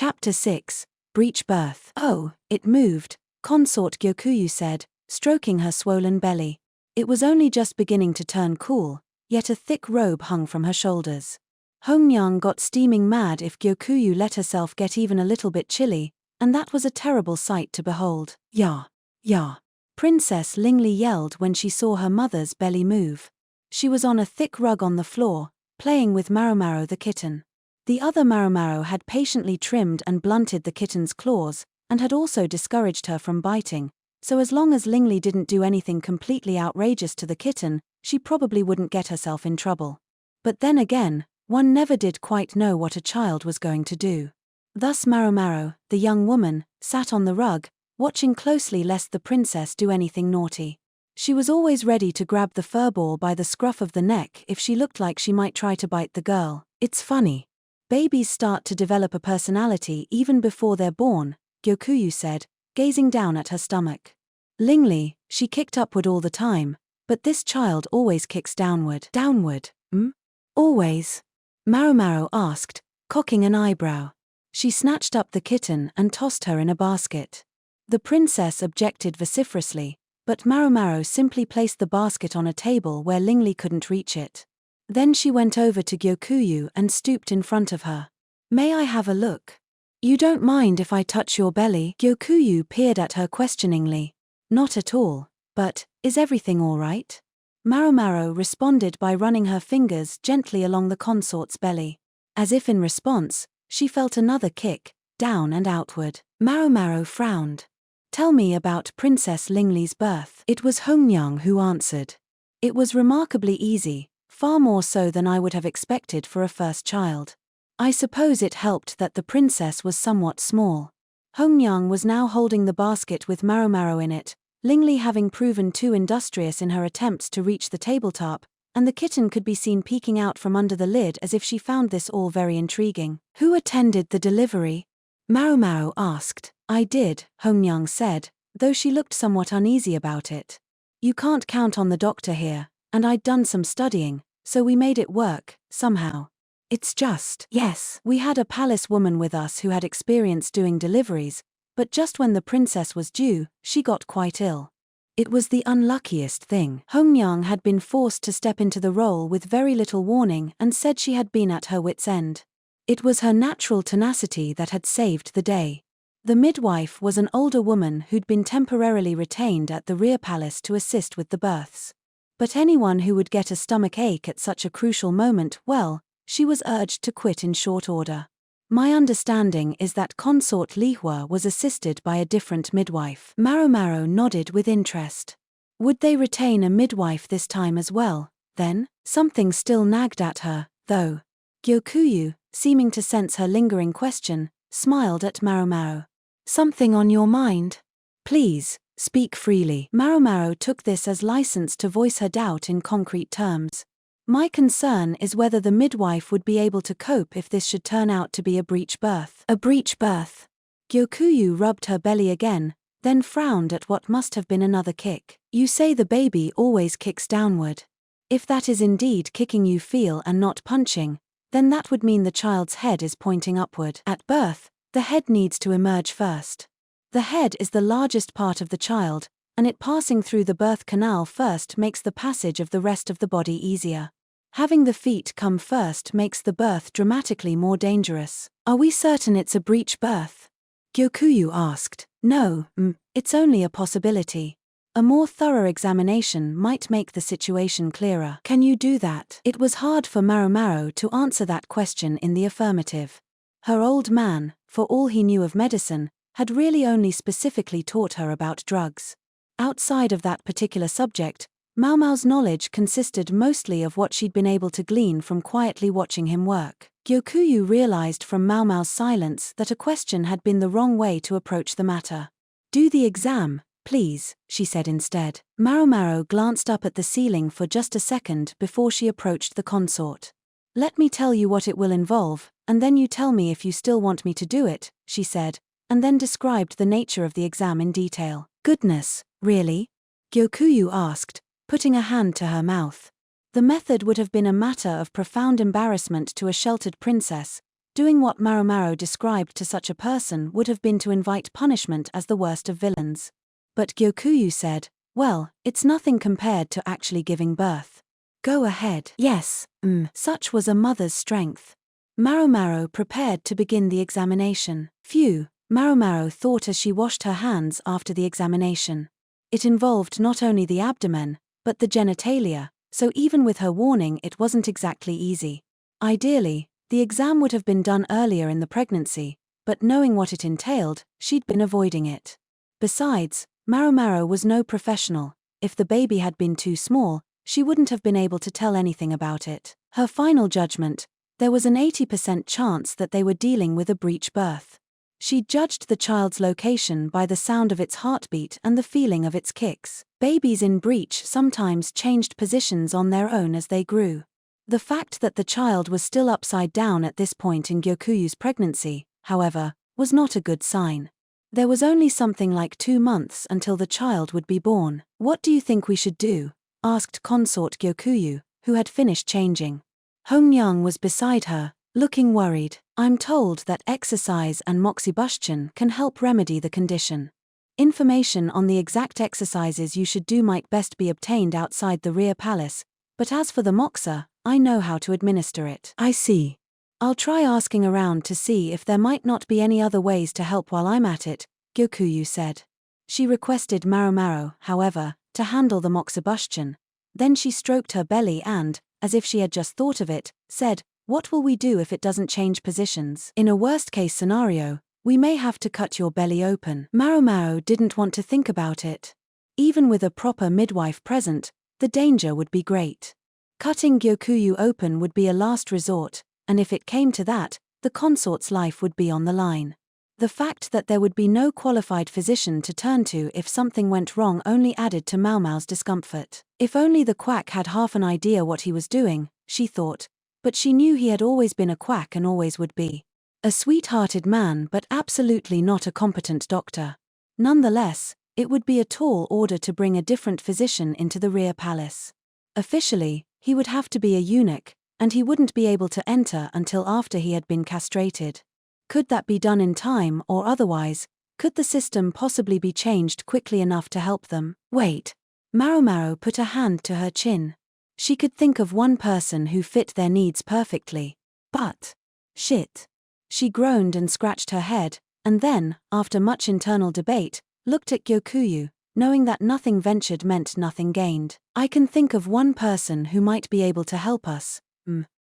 Chapter 6. Breech Birth. Oh, it moved, consort Gyokuyu said, stroking her swollen belly. It was only just beginning to turn cool, yet a thick robe hung from her shoulders. Hongyang got steaming mad if Gyokuyu let herself get even a little bit chilly, and that was a terrible sight to behold. Ya! Ya! Princess Lingli yelled when she saw her mother's belly move. She was on a thick rug on the floor, playing with Maomao the kitten. The other Maomao had patiently trimmed and blunted the kitten's claws, and had also discouraged her from biting, so as long as Lingli didn't do anything completely outrageous to the kitten, she probably wouldn't get herself in trouble. But then again, one never did quite know what a child was going to do. Thus Maomao, the young woman, sat on the rug, watching closely lest the princess do anything naughty. She was always ready to grab the furball by the scruff of the neck if she looked like she might try to bite the girl. It's funny. Babies start to develop a personality even before they're born, Gyokuyu said, gazing down at her stomach. Lingli, she kicked upward all the time, but this child always kicks downward. Downward, Always? Maomao asked, cocking an eyebrow. She snatched up the kitten and tossed her in a basket. The princess objected vociferously, but Maomao simply placed the basket on a table where Lingli couldn't reach it. Then she went over to Gyokuyu and stooped in front of her. May I have a look? You don't mind if I touch your belly? Gyokuyu peered at her questioningly. Not at all, but, is everything all right? Maomao responded by running her fingers gently along the consort's belly. As if in response, she felt another kick, down and outward. Maomao frowned. Tell me about Princess Lingli's birth. It was Hongyang who answered. It was remarkably easy, far more so than I would have expected for a first child. I suppose it helped that the princess was somewhat small. Hongyang was now holding the basket with Maomao in it, Lingli having proven too industrious in her attempts to reach the tabletop, and the kitten could be seen peeking out from under the lid as if she found this all very intriguing. Who attended the delivery? Maomao asked. I did, Hongyang said, though she looked somewhat uneasy about it. You can't count on the doctor here, and I'd done some studying, so we made it work, somehow. It's just, yes, we had a palace woman with us who had experience doing deliveries, but just when the princess was due, she got quite ill. It was the unluckiest thing. Hongyang had been forced to step into the role with very little warning and said she had been at her wit's end. It was her natural tenacity that had saved the day. The midwife was an older woman who'd been temporarily retained at the rear palace to assist with the births. But anyone who would get a stomach ache at such a crucial moment, well, she was urged to quit in short order. My understanding is that consort Lihua was assisted by a different midwife. Maomao nodded with interest. Would they retain a midwife this time as well, then? Something still nagged at her, though. Gyokuyu, seeming to sense her lingering question, smiled at Maomao. Something on your mind? Please, speak freely. Maomao took this as license to voice her doubt in concrete terms. My concern is whether the midwife would be able to cope if this should turn out to be a breech birth. A breech birth. Gyokuyu rubbed her belly again, then frowned at what must have been another kick. You say the baby always kicks downward. If that is indeed kicking you feel and not punching, then that would mean the child's head is pointing upward. At birth, the head needs to emerge first. The head is the largest part of the child, and it passing through the birth canal first makes the passage of the rest of the body easier. Having the feet come first makes the birth dramatically more dangerous. Are we certain it's a breech birth? Gyokuyu asked. No, it's only a possibility. A more thorough examination might make the situation clearer. Can you do that? It was hard for Maomao to answer that question in the affirmative. Her old man, for all he knew of medicine, had really only specifically taught her about drugs. Outside of that particular subject, Maomao's knowledge consisted mostly of what she'd been able to glean from quietly watching him work. Gyokuyu realized from Maomao's silence that a question had been the wrong way to approach the matter. Do the exam, please, she said instead. Maomao glanced up at the ceiling for just a second before she approached the consort. Let me tell you what it will involve, and then you tell me if you still want me to do it, she said, and then described the nature of the exam in detail. Goodness, really? Gyokuyu asked, putting a hand to her mouth. The method would have been a matter of profound embarrassment to a sheltered princess, Doing what Maomao described to such a person would have been to invite punishment as the worst of villains. But Gyokuyu said, well, it's nothing compared to actually giving birth. Go ahead. Yes, such was a mother's strength. Maomao prepared to begin the examination. Phew, Maomao thought as she washed her hands after the examination. It involved not only the abdomen, but the genitalia, so even with her warning it wasn't exactly easy. Ideally, the exam would have been done earlier in the pregnancy, but knowing what it entailed, she'd been avoiding it. Besides, Maomao was no professional. If the baby had been too small, she wouldn't have been able to tell anything about it. Her final judgment: there was an 80% chance that they were dealing with a breech birth. She judged the child's location by the sound of its heartbeat and the feeling of its kicks. Babies in breech sometimes changed positions on their own as they grew. The fact that the child was still upside down at this point in Gyokuyu's pregnancy, however, was not a good sign. There was only something like 2 months until the child would be born. What do you think we should do? Asked consort Gyokuyu, who had finished changing. Hongyang was beside her, looking worried. I'm told that exercise and moxibustion can help remedy the condition. Information on the exact exercises you should do might best be obtained outside the rear palace, but as for the moxa, I know how to administer it. I see. I'll try asking around to see if there might not be any other ways to help while I'm at it, Gyokuyu said. She requested Maomao, however, to handle the moxibustion. Then she stroked her belly and, as if she had just thought of it, said, what will we do if it doesn't change positions? In a worst-case scenario, we may have to cut your belly open. Maomao didn't want to think about it. Even with a proper midwife present, the danger would be great. Cutting Gyokuyu open would be a last resort, and if it came to that, the consort's life would be on the line. The fact that there would be no qualified physician to turn to if something went wrong only added to Maomao's discomfort. If only the quack had half an idea what he was doing, she thought, but she knew he had always been a quack and always would be. A sweet-hearted man but absolutely not a competent doctor. Nonetheless, it would be a tall order to bring a different physician into the rear palace. Officially, he would have to be a eunuch, and he wouldn't be able to enter until after he had been castrated. Could that be done in time or otherwise? Could the system possibly be changed quickly enough to help them? Wait. Maomao put a hand to her chin. She could think of one person who fit their needs perfectly. But, shit. She groaned and scratched her head, and then, after much internal debate, looked at Gyokuyu, knowing that nothing ventured meant nothing gained. I can think of one person who might be able to help us.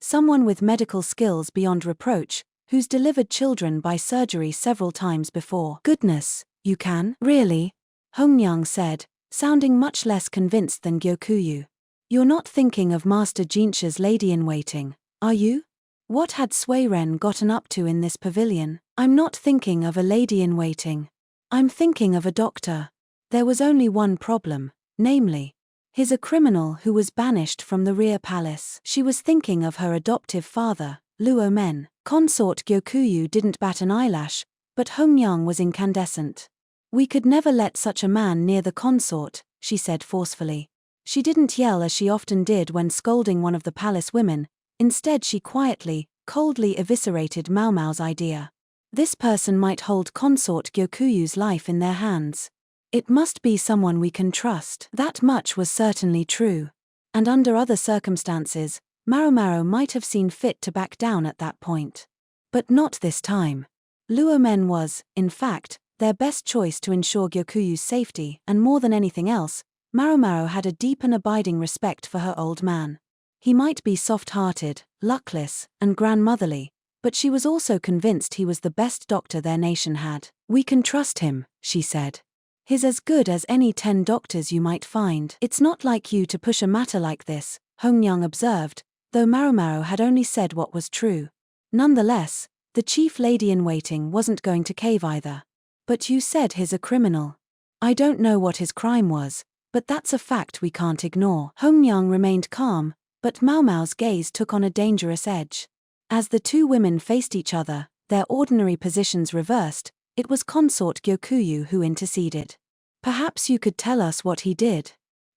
Someone with medical skills beyond reproach, who's delivered children by surgery several times before. Goodness, you can? Really? Hongyang said, sounding much less convinced than Gyokuyu. You're not thinking of Master Jinshi's lady-in-waiting, are you? What had Suiren gotten up to in this pavilion? I'm not thinking of a lady-in-waiting. I'm thinking of a doctor. There was only one problem, namely, he's a criminal who was banished from the rear palace. She was thinking of her adoptive father, Luo Men. Consort Gyokuyu didn't bat an eyelash, but Hongyang was incandescent. We could never let such a man near the consort, she said forcefully. She didn't yell as she often did when scolding one of the palace women. Instead she quietly, coldly eviscerated Maomao's idea. This person might hold consort Gyokuyu's life in their hands. It must be someone we can trust. That much was certainly true. And under other circumstances, Maomao might have seen fit to back down at that point. But not this time. Luo Men was, in fact, their best choice to ensure Gyokuyu's safety, and more than anything else, Maomao had a deep and abiding respect for her old man. He might be soft-hearted, luckless, and grandmotherly, but she was also convinced he was the best doctor their nation had. We can trust him, she said. He's as good as any 10 doctors you might find. It's not like you to push a matter like this, Hongyang observed, though Maomao had only said what was true. Nonetheless, the chief lady-in-waiting wasn't going to cave either. But you said he's a criminal. I don't know what his crime was, but that's a fact we can't ignore. Hongyang remained calm, but Maomao's gaze took on a dangerous edge. As the two women faced each other, their ordinary positions reversed, it was consort Gyokuyu who interceded. Perhaps you could tell us what he did.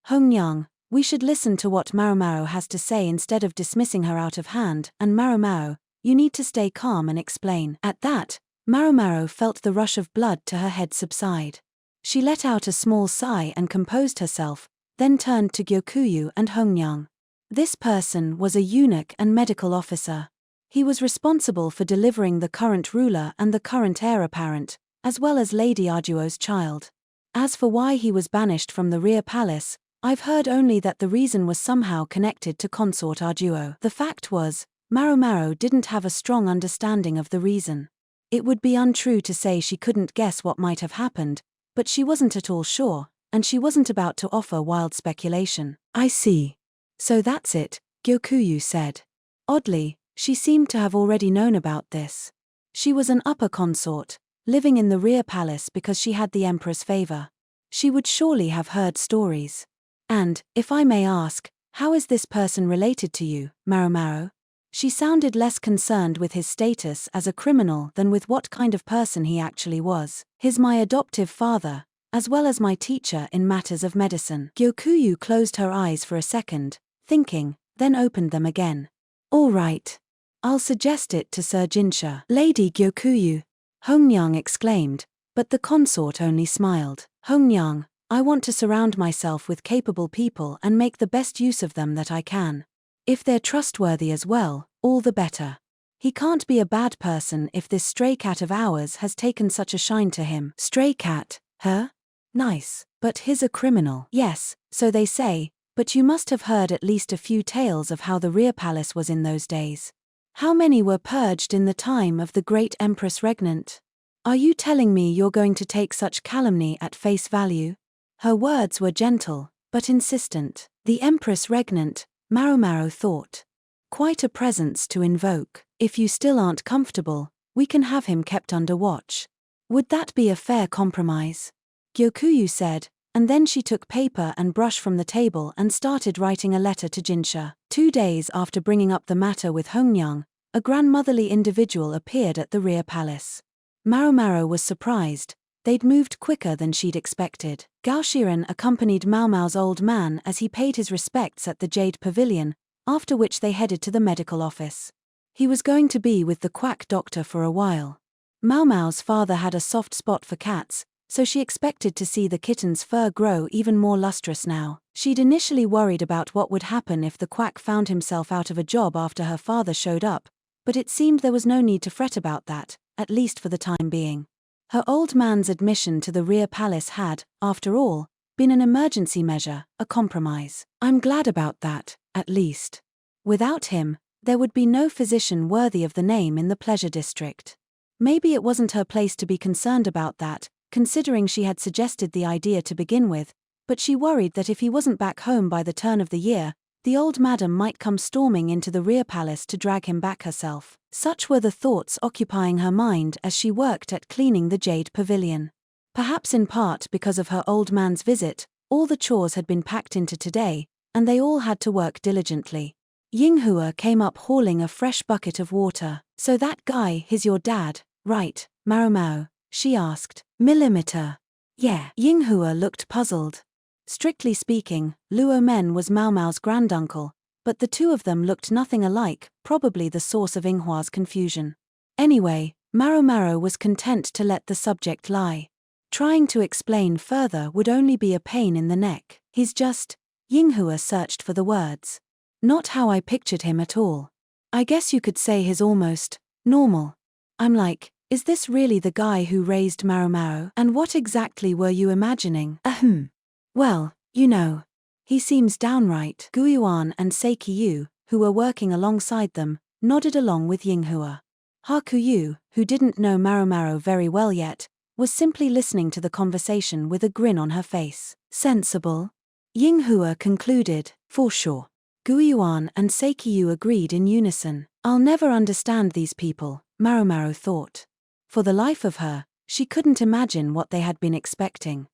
Hongyang, we should listen to what Maomao has to say instead of dismissing her out of hand, and Maomao, You need to stay calm and explain. At that, Maomao felt the rush of blood to her head subside. She let out a small sigh and composed herself, then turned to Gyokuyu and Hongyang. This person was a eunuch and medical officer. He was responsible for delivering the current ruler and the current heir apparent, as well as Lady Arduo's child. As for why he was banished from the rear palace, I've heard only that the reason was somehow connected to consort Arduo. The fact was, Maomao didn't have a strong understanding of the reason. It would be untrue to say she couldn't guess what might have happened, but she wasn't at all sure, and she wasn't about to offer wild speculation. I see. So that's it, Gyokuyu said. Oddly, she seemed to have already known about this. She was an upper consort, living in the rear palace because she had the emperor's favor. She would surely have heard stories. And, if I may ask, how is this person related to you, Maomao? She sounded less concerned with his status as a criminal than with what kind of person he actually was. He's my adoptive father, as well as my teacher in matters of medicine. Gyokuyu closed her eyes for a second, thinking, then opened them again. All right. I'll suggest it to Sir Jinshi. Lady Gyokuyu, Hongyang exclaimed, but the consort only smiled. Hongyang, I want to surround myself with capable people and make the best use of them that I can. If they're trustworthy as well, all the better. He can't be a bad person if this stray cat of ours has taken such a shine to him. Stray cat, huh? Nice. But he's a criminal. Yes, so they say, but you must have heard at least a few tales of how the rear palace was in those days. How many were purged in the time of the great Empress Regnant? Are you telling me you're going to take such calumny at face value? Her words were gentle, but insistent. The Empress Regnant, Maomao thought. Quite a presence to invoke. If you still aren't comfortable, we can have him kept under watch. Would that be a fair compromise? Gyokuyu said, and then she took paper and brush from the table and started writing a letter to Jinshi. 2 days after bringing up the matter with Hongyang, a grandmotherly individual appeared at the rear palace. Maomao was surprised. They'd moved quicker than she'd expected. Gaoshiren accompanied Maomao's old man as he paid his respects at the Jade Pavilion, after which they headed to the medical office. He was going to be with the quack doctor for a while. Maomao's father had a soft spot for cats, so she expected to see the kitten's fur grow even more lustrous now. She'd initially worried about what would happen if the quack found himself out of a job after her father showed up, but it seemed there was no need to fret about that, at least for the time being. Her old man's admission to the rear palace had, after all, been an emergency measure, a compromise. I'm glad about that, at least. Without him, there would be no physician worthy of the name in the pleasure district. Maybe it wasn't her place to be concerned about that, considering she had suggested the idea to begin with, but she worried that if he wasn't back home by the turn of the year, the old madam might come storming into the rear palace to drag him back herself. Such were the thoughts occupying her mind as she worked at cleaning the Jade Pavilion. Perhaps in part because of her old man's visit, all the chores had been packed into today, and they all had to work diligently. Yinghua came up hauling a fresh bucket of water. So that guy is your dad, right, Maomao? She asked. Millimeter. Yeah. Yinghua looked puzzled. Strictly speaking, Luo Men was Maomao's granduncle, but the two of them looked nothing alike, probably the source of Yinghua's confusion. Anyway, Maomao was content to let the subject lie. Trying to explain further would only be a pain in the neck. He's just... Yinghua searched for the words. Not how I pictured him at all. I guess you could say he's almost... normal. I'm like, is this really the guy who raised Maomao? And what exactly were you imagining? Well, you know. He seems downright. Guiyuan and Seikiyu, who were working alongside them, nodded along with Yinghua. Hakuyu, who didn't know Maomao very well yet, was simply listening to the conversation with a grin on her face. Sensible? Yinghua concluded, for sure. Guiyuan and Seikiyu agreed in unison. I'll never understand these people, Maomao thought. For the life of her, she couldn't imagine what they had been expecting.